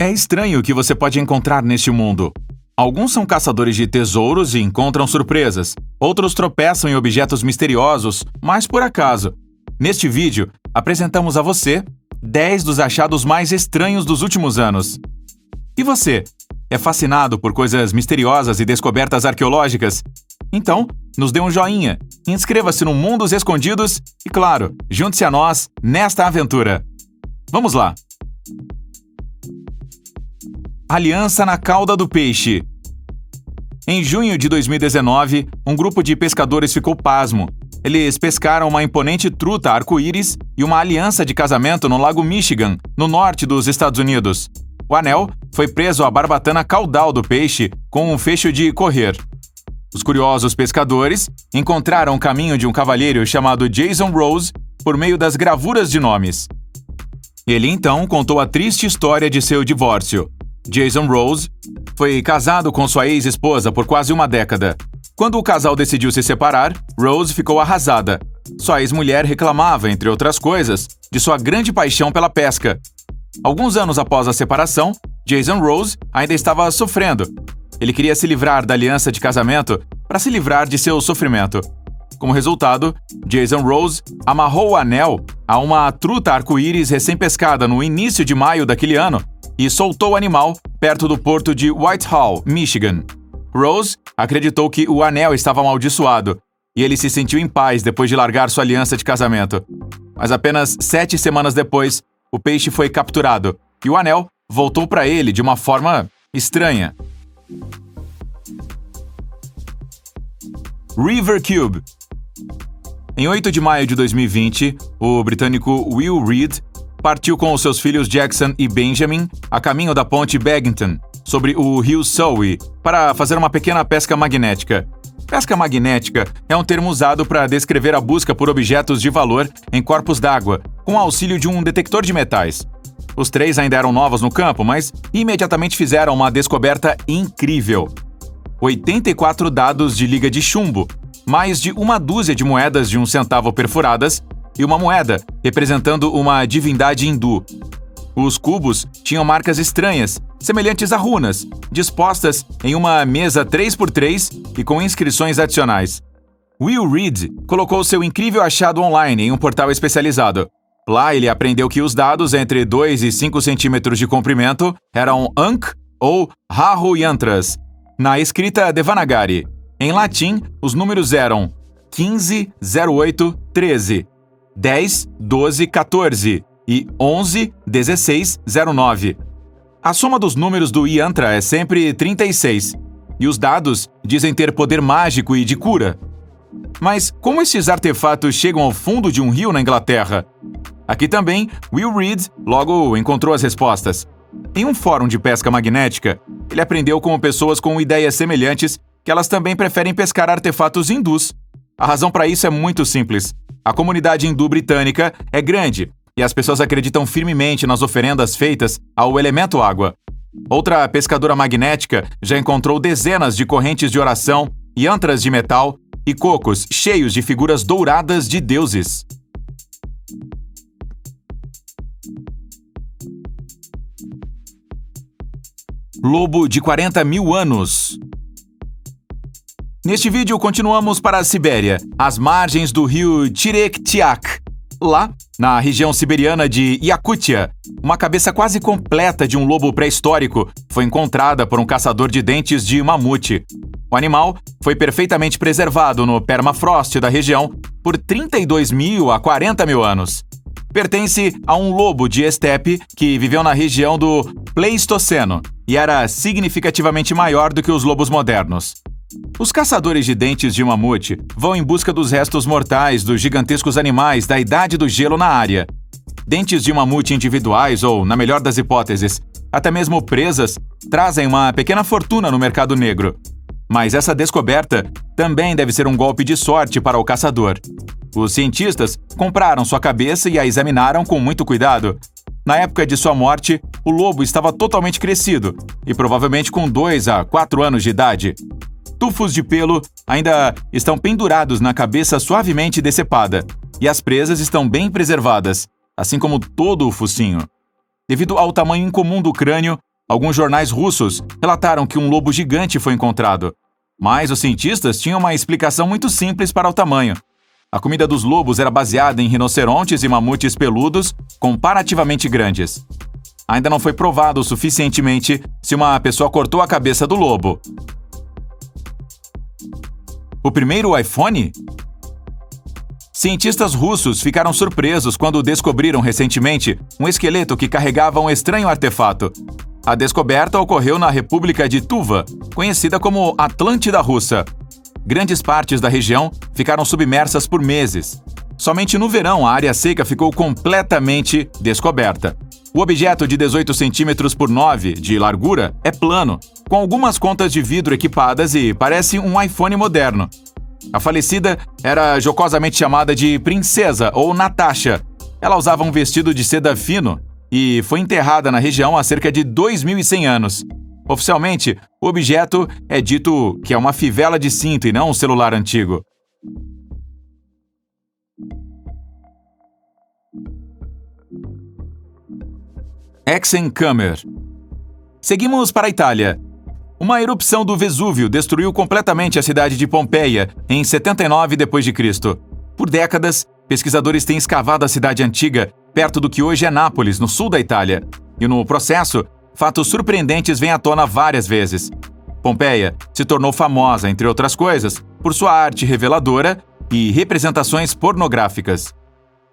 É estranho o que você pode encontrar neste mundo. Alguns são caçadores de tesouros e encontram surpresas. Outros tropeçam em objetos misteriosos, mas por acaso. Neste vídeo, apresentamos a você 10 dos achados mais estranhos dos últimos anos. E você? É fascinado por coisas misteriosas e descobertas arqueológicas? Então, nos dê um joinha, inscreva-se no Mundos Escondidos e, claro, junte-se a nós nesta aventura. Vamos lá! Aliança na cauda do peixe. Em junho de 2019, um grupo de pescadores ficou pasmo. Eles pescaram uma imponente truta arco-íris e uma aliança de casamento no Lago Michigan, no norte dos Estados Unidos. O anel foi preso à barbatana caudal do peixe com um fecho de correr. Os curiosos pescadores encontraram o caminho de um cavalheiro chamado Jason Rose por meio das gravuras de nomes. Ele então contou a triste história de seu divórcio. Jason Rose foi casado com sua ex-esposa por quase uma década. Quando o casal decidiu se separar, Rose ficou arrasada. Sua ex-mulher reclamava, entre outras coisas, de sua grande paixão pela pesca. Alguns anos após a separação, Jason Rose ainda estava sofrendo. Ele queria se livrar da aliança de casamento para se livrar de seu sofrimento. Como resultado, Jason Rose amarrou o anel a uma truta arco-íris recém-pescada no início de maio daquele ano e soltou o animal perto do porto de Whitehall, Michigan. Rose acreditou que o anel estava amaldiçoado e ele se sentiu em paz depois de largar sua aliança de casamento. Mas apenas 7 semanas depois, o peixe foi capturado e o anel voltou para ele de uma forma estranha. River Cube. Em 8 de maio de 2020, o britânico Will Reid partiu com os seus filhos Jackson e Benjamin a caminho da ponte Baginton, sobre o rio Surrey, para fazer uma pequena pesca magnética. Pesca magnética é um termo usado para descrever a busca por objetos de valor em corpos d'água, com o auxílio de um detector de metais. Os 3 ainda eram novos no campo, mas imediatamente fizeram uma descoberta incrível. 84 dados de liga de chumbo, mais de uma dúzia de moedas de 1 centavo perfuradas e uma moeda representando uma divindade hindu. Os cubos tinham marcas estranhas, semelhantes a runas, dispostas em uma mesa 3x3 e com inscrições adicionais. Will Reid colocou seu incrível achado online em um portal especializado. Lá ele aprendeu que os dados entre 2 e 5 centímetros de comprimento eram Ankh ou Rahu Yantras, na escrita Devanagari. Em latim, os números eram 15, 08, 13, 10, 12, 14 e 11, 16, 09. A soma dos números do Yantra é sempre 36, e os dados dizem ter poder mágico e de cura. Mas como esses artefatos chegam ao fundo de um rio na Inglaterra? Aqui também, Will Reid logo encontrou as respostas. Em um fórum de pesca magnética, ele aprendeu com pessoas com ideias semelhantes que elas também preferem pescar artefatos hindus. A razão para isso é muito simples. A comunidade hindu britânica é grande e as pessoas acreditam firmemente nas oferendas feitas ao elemento água. Outra pescadora magnética já encontrou dezenas de correntes de oração, yantras de metal e cocos cheios de figuras douradas de deuses. Lobo de 40 mil anos. Neste vídeo, continuamos para a Sibéria, às margens do rio Tirektiak. Lá, na região siberiana de Yakutia, uma cabeça quase completa de um lobo pré-histórico foi encontrada por um caçador de dentes de mamute. O animal foi perfeitamente preservado no permafrost da região por 32 mil a 40 mil anos. Pertence a um lobo de estepe que viveu na região do Pleistoceno e era significativamente maior do que os lobos modernos. Os caçadores de dentes de mamute vão em busca dos restos mortais dos gigantescos animais da Idade do Gelo na área. Dentes de mamute individuais ou, na melhor das hipóteses, até mesmo presas, trazem uma pequena fortuna no mercado negro. Mas essa descoberta também deve ser um golpe de sorte para o caçador. Os cientistas compraram sua cabeça e a examinaram com muito cuidado. Na época de sua morte, o lobo estava totalmente crescido e provavelmente com 2 a 4 anos de idade. Tufos de pelo ainda estão pendurados na cabeça suavemente decepada, e as presas estão bem preservadas, assim como todo o focinho. Devido ao tamanho incomum do crânio, alguns jornais russos relataram que um lobo gigante foi encontrado. Mas os cientistas tinham uma explicação muito simples para o tamanho. A comida dos lobos era baseada em rinocerontes e mamutes peludos comparativamente grandes. Ainda não foi provado suficientemente se uma pessoa cortou a cabeça do lobo. O primeiro iPhone? Cientistas russos ficaram surpresos quando descobriram recentemente um esqueleto que carregava um estranho artefato. A descoberta ocorreu na República de Tuva, conhecida como Atlântida Russa. Grandes partes da região ficaram submersas por meses. Somente no verão a área seca ficou completamente descoberta. O objeto de 18 centímetros por 9 de largura é plano, com algumas contas de vidro equipadas e parece um iPhone moderno. A falecida era jocosamente chamada de Princesa ou Natasha. Ela usava um vestido de seda fino e foi enterrada na região há cerca de 2.100 anos. Oficialmente, o objeto é dito que é uma fivela de cinto e não um celular antigo. Hexenkammer. Seguimos para a Itália. Uma erupção do Vesúvio destruiu completamente a cidade de Pompeia em 79 d.C. Por décadas, pesquisadores têm escavado a cidade antiga perto do que hoje é Nápoles, no sul da Itália. E no processo, fatos surpreendentes vêm à tona várias vezes. Pompeia se tornou famosa, entre outras coisas, por sua arte reveladora e representações pornográficas.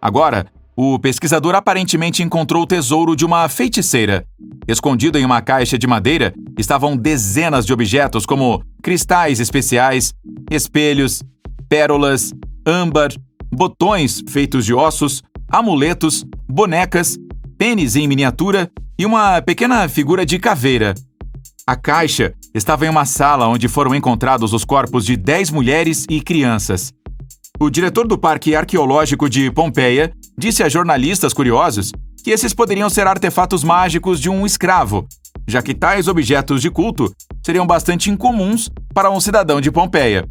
Agora, o pesquisador aparentemente encontrou o tesouro de uma feiticeira. Escondido em uma caixa de madeira estavam dezenas de objetos como cristais especiais, espelhos, pérolas, âmbar, botões feitos de ossos, amuletos, bonecas, pênis em miniatura e uma pequena figura de caveira. A caixa estava em uma sala onde foram encontrados os corpos de 10 mulheres e crianças. O diretor do Parque Arqueológico de Pompeia disse a jornalistas curiosos que esses poderiam ser artefatos mágicos de um escravo, já que tais objetos de culto seriam bastante incomuns para um cidadão de Pompeia.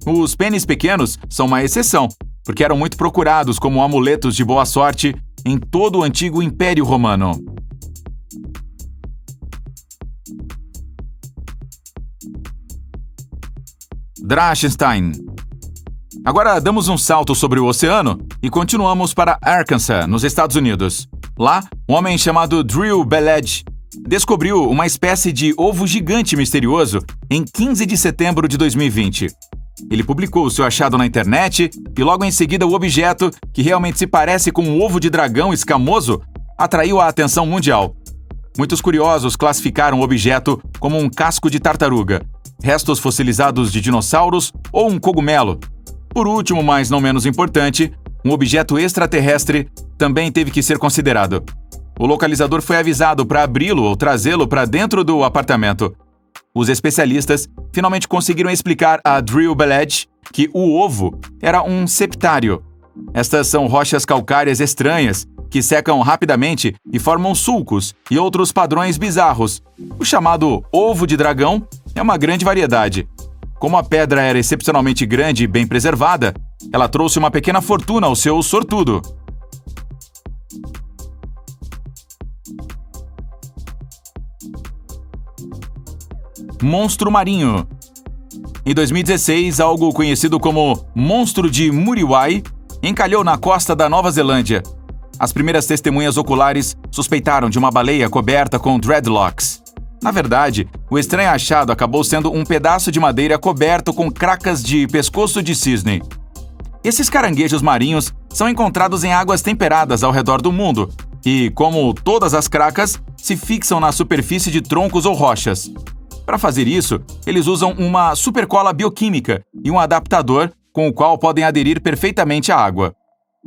Os pênis pequenos são uma exceção, porque eram muito procurados como amuletos de boa sorte em todo o antigo Império Romano. Drachenstein. Agora damos um salto sobre o oceano e continuamos para Arkansas, nos Estados Unidos. Lá, um homem chamado Drew Belledge descobriu uma espécie de ovo gigante misterioso em 15 de setembro de 2020. Ele publicou seu achado na internet e logo em seguida o objeto, que realmente se parece com um ovo de dragão escamoso, atraiu a atenção mundial. Muitos curiosos classificaram o objeto como um casco de tartaruga, restos fossilizados de dinossauros ou um cogumelo. Por último, mas não menos importante, um objeto extraterrestre também teve que ser considerado. O localizador foi avisado para abri-lo ou trazê-lo para dentro do apartamento. Os especialistas finalmente conseguiram explicar a Drew Belledge que o ovo era um septário. Estas são rochas calcárias estranhas que secam rapidamente e formam sulcos e outros padrões bizarros. O chamado ovo de dragão é uma grande variedade. Como a pedra era excepcionalmente grande e bem preservada, ela trouxe uma pequena fortuna ao seu sortudo. Monstro marinho. Em 2016, algo conhecido como monstro de Muriwai encalhou na costa da Nova Zelândia. As primeiras testemunhas oculares suspeitaram de uma baleia coberta com dreadlocks. Na verdade, o estranho achado acabou sendo um pedaço de madeira coberto com cracas de pescoço de cisne. Esses caranguejos marinhos são encontrados em águas temperadas ao redor do mundo e, como todas as cracas, se fixam na superfície de troncos ou rochas. Para fazer isso, eles usam uma supercola bioquímica e um adaptador com o qual podem aderir perfeitamente à água.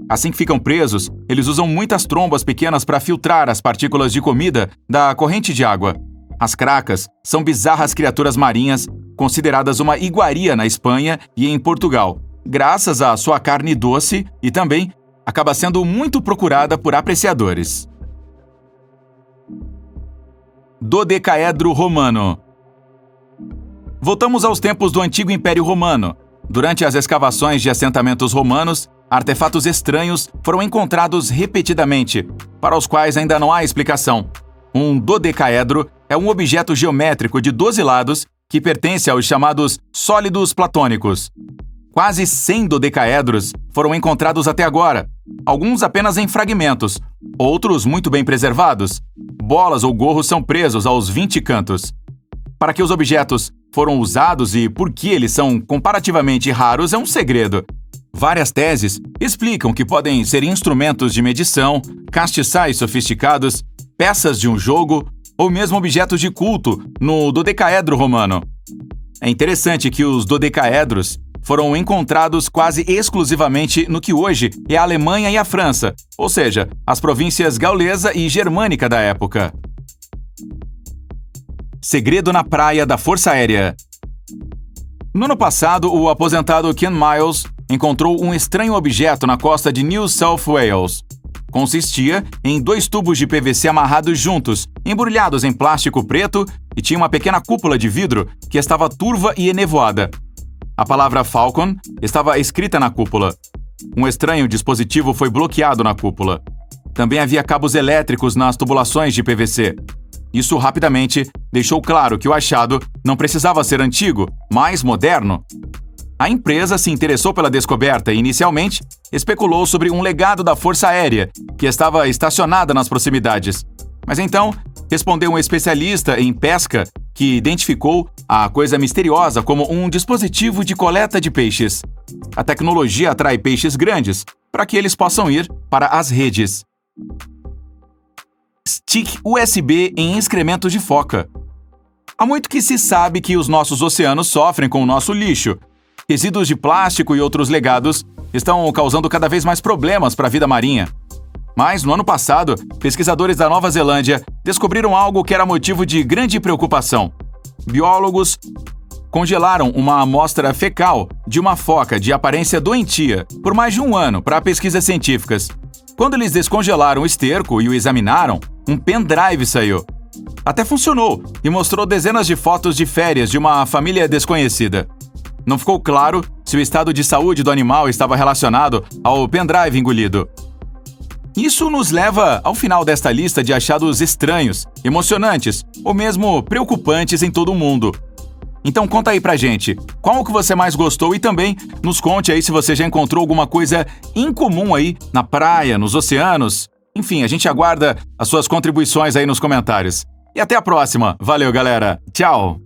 Assim que ficam presos, eles usam muitas trombas pequenas para filtrar as partículas de comida da corrente de água. As cracas são bizarras criaturas marinhas, consideradas uma iguaria na Espanha e em Portugal, graças à sua carne doce e também acaba sendo muito procurada por apreciadores. Dodecaedro romano. Voltamos aos tempos do antigo Império Romano. Durante as escavações de assentamentos romanos, artefatos estranhos foram encontrados repetidamente, para os quais ainda não há explicação. Um dodecaedro é um objeto geométrico de 12 lados que pertence aos chamados sólidos platônicos. Quase 100 dodecaedros foram encontrados até agora, alguns apenas em fragmentos, outros muito bem preservados. Bolas ou gorros são presos aos 20 cantos. Para que os objetos foram usados e por que eles são comparativamente raros é um segredo. Várias teses explicam que podem ser instrumentos de medição, castiçais sofisticados, peças de um jogo ou mesmo objetos de culto no dodecaedro romano. É interessante que os dodecaedros foram encontrados quase exclusivamente no que hoje é a Alemanha e a França, ou seja, as províncias gaulesa e germânica da época. Segredo na praia da Força Aérea. No ano passado, o aposentado Ken Miles encontrou um estranho objeto na costa de New South Wales. Consistia em 2 tubos de PVC amarrados juntos, embrulhados em plástico preto, e tinha uma pequena cúpula de vidro que estava turva e enevoada. A palavra Falcon estava escrita na cúpula. Um estranho dispositivo foi bloqueado na cúpula. Também havia cabos elétricos nas tubulações de PVC. Isso rapidamente deixou claro que o achado não precisava ser antigo, mas moderno. A empresa se interessou pela descoberta e, inicialmente, especulou sobre um legado da Força Aérea, que estava estacionada nas proximidades. Mas então, respondeu um especialista em pesca que identificou a coisa misteriosa como um dispositivo de coleta de peixes. A tecnologia atrai peixes grandes para que eles possam ir para as redes. Stick USB em excrementos de foca. Há muito que se sabe que os nossos oceanos sofrem com o nosso lixo. Resíduos de plástico e outros legados estão causando cada vez mais problemas para a vida marinha. Mas, no ano passado, pesquisadores da Nova Zelândia descobriram algo que era motivo de grande preocupação. Biólogos congelaram uma amostra fecal de uma foca de aparência doentia por mais de 1 ano para pesquisas científicas. Quando eles descongelaram o esterco e o examinaram, um pendrive saiu. Até funcionou e mostrou dezenas de fotos de férias de uma família desconhecida. Não ficou claro se o estado de saúde do animal estava relacionado ao pendrive engolido. Isso nos leva ao final desta lista de achados estranhos, emocionantes ou mesmo preocupantes em todo o mundo. Então conta aí pra gente, qual que você mais gostou e também nos conte aí se você já encontrou alguma coisa incomum aí na praia, nos oceanos. Enfim, a gente aguarda as suas contribuições aí nos comentários. E até a próxima. Valeu, galera. Tchau!